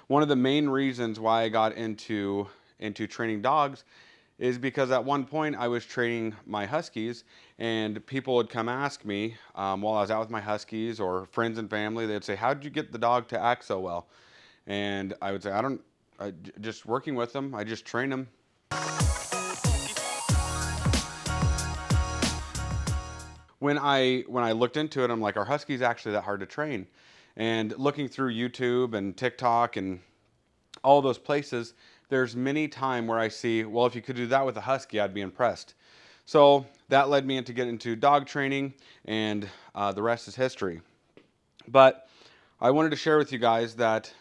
one of the main reasons why I got into training dogs is because at one point I was training my Huskies, and people would come ask me while I was out with my Huskies, or friends and family, they'd say, "How did you get the dog to act so well?" And I would say, just working with them, I just train them. When I looked into it, I'm like, are Huskies actually that hard to train? And looking through YouTube and TikTok and all those places, there's many time where I see, well, if you could do that with a Husky, I'd be impressed. So that led me into getting into dog training, and the rest is history. But I wanted to share with you guys that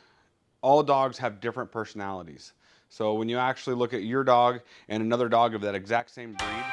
all dogs have different personalities. So when you actually look at your dog and another dog of that exact same breed,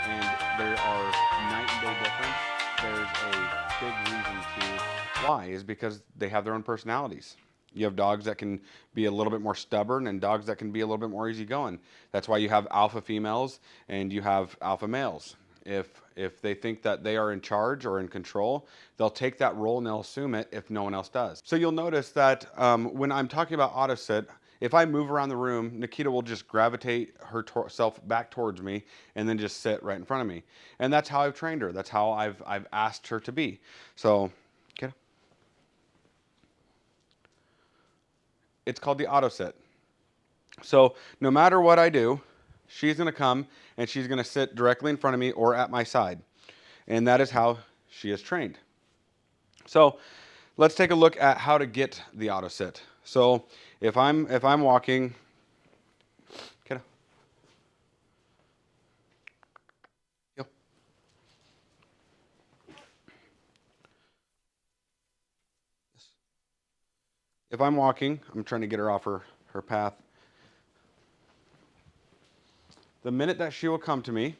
and there are night and day difference, there's a big reason to why, is because they have their own personalities. You have dogs that can be a little bit more stubborn and dogs that can be a little bit more easygoing. That's why you have alpha females and you have alpha males. If they think that they are in charge or in control, they'll take that role and they'll assume it if no one else does. So you'll notice that when I'm talking about auto sit, if I move around the room, Nikita will just gravitate herself back towards me and then just sit right in front of me. And that's how I've trained her. That's how I've asked her to be. So, okay. It's called the auto sit. So no matter what I do, she's going to come and she's going to sit directly in front of me or at my side. And that is how she is trained. So let's take a look at how to get the auto sit. So if I'm walking, okay, if I'm walking, I'm trying to get her off her path. The minute that she will come to me,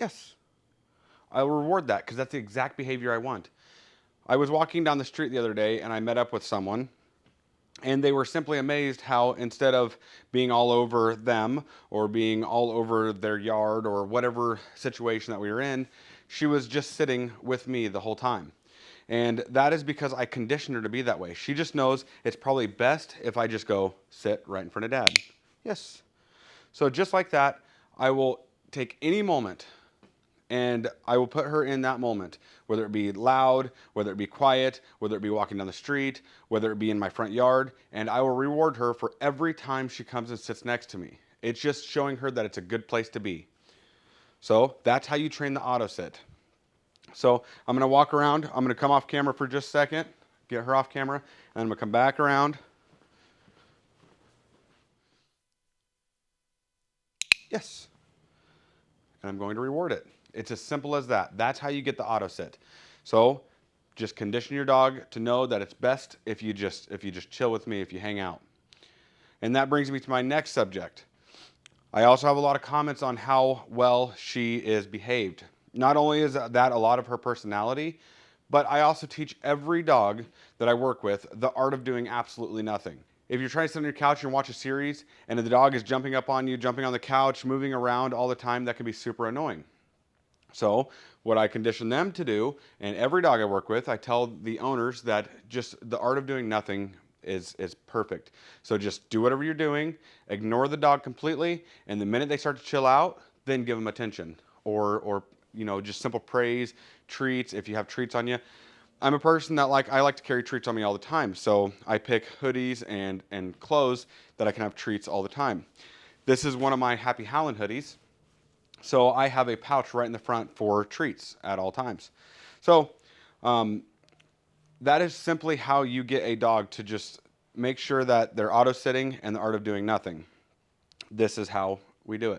yes, I will reward that because that's the exact behavior I want. I was walking down the street the other day and I met up with someone, and they were simply amazed how instead of being all over them or being all over their yard or whatever situation that we were in, she was just sitting with me the whole time. And that is because I conditioned her to be that way. She just knows it's probably best if I just go sit right in front of dad. Yes. So just like that, I will take any moment and I will put her in that moment, whether it be loud, whether it be quiet, whether it be walking down the street, whether it be in my front yard, and I will reward her for every time she comes and sits next to me. It's just showing her that it's a good place to be. So that's how you train the auto sit. So I'm going to walk around. I'm going to come off camera for just a second, get her off camera, and I'm going to come back around. Yes. And I'm going to reward it. It's as simple as that. That's how you get the auto sit. So just condition your dog to know that it's best if you just chill with me, if you hang out. And that brings me to my next subject. I also have a lot of comments on how well she is behaved. Not only is that a lot of her personality, but I also teach every dog that I work with the art of doing absolutely nothing. If you're trying to sit on your couch and watch a series and the dog is jumping up on you, jumping on the couch, moving around all the time, that can be super annoying. So what I condition them to do, and every dog I work with, I tell the owners that just the art of doing nothing is perfect. So just do whatever you're doing, ignore the dog completely, and the minute they start to chill out, then give them attention. Or just simple praise, treats, if you have treats on you. I'm a person that I like to carry treats on me all the time. So I pick hoodies and clothes that I can have treats all the time. This is one of my Happy Howlin' hoodies. So I have a pouch right in the front for treats at all times. So that is simply how you get a dog to just make sure that they're auto sitting and the art of doing nothing. This is how we do it.